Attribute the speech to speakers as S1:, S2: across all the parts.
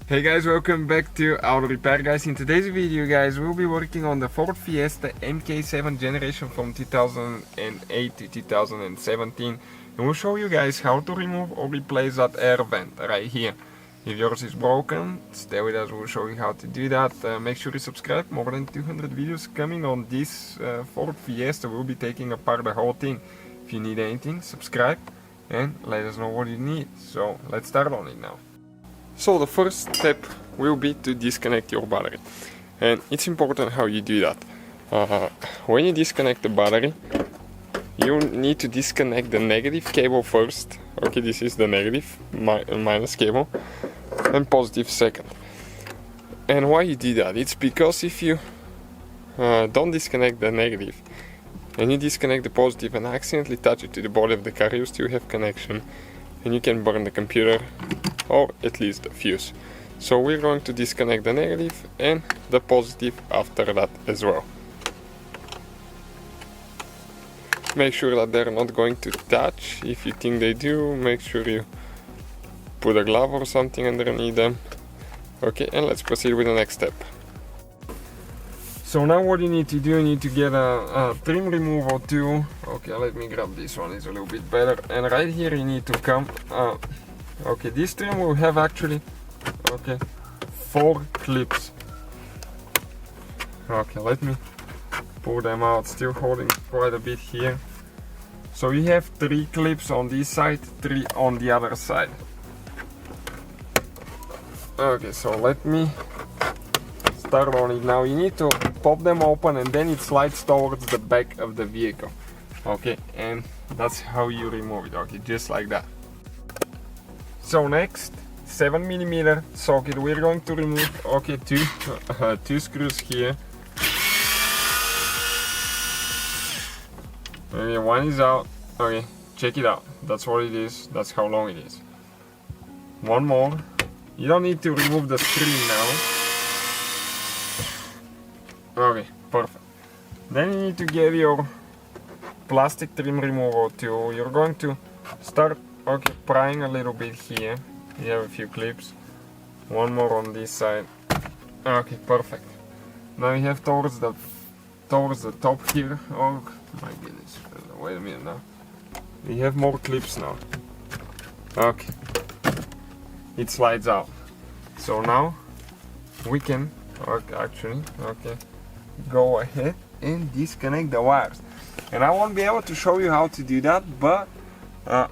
S1: Hey guys, welcome back to Auto Repair guys. In today's video guys, we'll be working on the Ford Fiesta MK7 generation from 2008 to 2017. And we'll show you guys how to remove or replace that air vent right here. If yours is broken, stay with us, we'll show you how to do that. Make sure you subscribe, more than 200 videos coming on this Ford Fiesta. We'll be taking apart the whole thing. If you need anything, subscribe and let us know what you need. So let's start on it now. So the first step will be to disconnect your battery, and it's important how you do that. When you disconnect the battery, you need to disconnect the negative cable first. Okay, this is the negative minus cable, and positive second. And why you do that? It's because if you don't disconnect the negative and you disconnect the positive and accidentally touch it to the body of the car, you still have connection and you can burn the computer or at least the fuse. So we're going to disconnect the negative and the positive after that as well. Make sure that they're not going to touch. If you think they do, make sure you put a glove or something underneath them. Okay, and let's proceed with the next step. So now what you need to do, you need to get a trim removal tool. Okay, let me grab this one, it's a little bit better. And right here you need to come okay, this trim will have actually 4 clips. Okay, let me pull them out, still holding quite a bit here. So you have 3 clips on this side, 3 on the other side. Okay, so let me start on it now. You need to pop them open and then it slides towards the back of the vehicle. Okay, and that's how you remove it. Okay, just like that. So next, 7mm socket, we're going to remove, okay, two screws here. Okay, one is out. Okay, check it out. That's what it is. That's how long it is. One more. You don't need to remove the screen now. Okay, perfect. Then you need to get your plastic trim removal tool. You're going to start prying a little bit here. You have a few clips. One more on this side. Okay, perfect. Now you have towards the top here. Oh my goodness. Wait a minute now. You have more clips now. Okay. It slides out. So now we can go ahead and disconnect the wires. And I won't be able to show you how to do that, but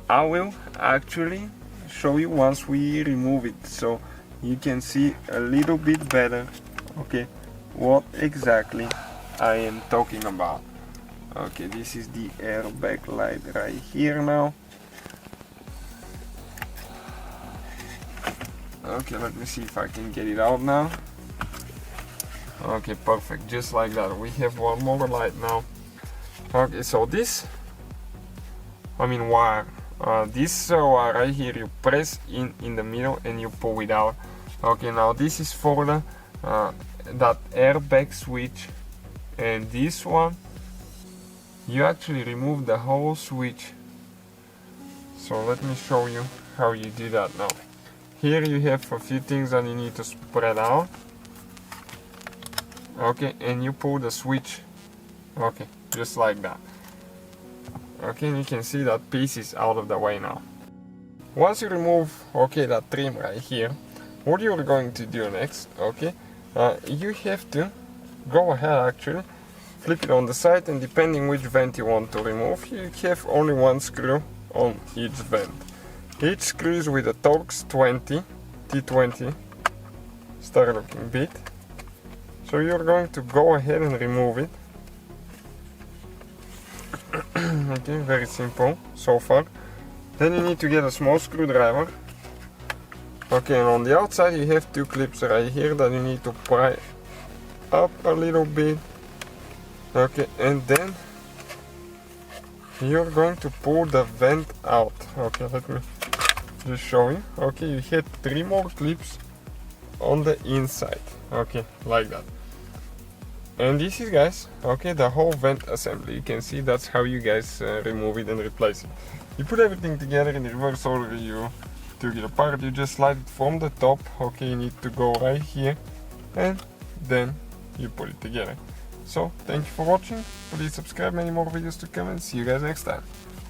S1: I will actually show you once we remove it, so you can see a little bit better, okay, what exactly I am talking about. Okay, this is the airbag light right here now. Okay, let me see if I can get it out now. Okay, perfect, just like that. We have one more light now. Okay, so this wire, this wire right here, you press in the middle and you pull it out. Okay, now this is for the that airbag switch, and this one you actually remove the whole switch. So let me show you how you do that now. Here you have a few things that you need to spread out. Okay, and you pull the switch. Okay, just like that. Okay, and you can see that piece is out of the way now. Once you remove that trim right here, what you're going to do next, you have to go ahead actually, flip it on the side, and depending which vent you want to remove, you have only one screw on each vent. Each screw is with a Torx 20 T20 star looking bit. So you're going to go ahead and remove it. Okay, very simple so far. Then you need to get a small screwdriver. Okay, and on the outside you have 2 clips right here that you need to pry up a little bit. Okay, and then you're going to pull the vent out. Okay, let me just show you. Okay, you had 3 more clips on the inside. Okay, like that. And this is, guys, the whole vent assembly. You can see that's how you guys remove it and replace it. You put everything together in reverse order, you took it apart, you just slide it from the top. Okay, you need to go right here, and then you put it together. So thank you for watching, please subscribe, many more videos to come, and see you guys next time.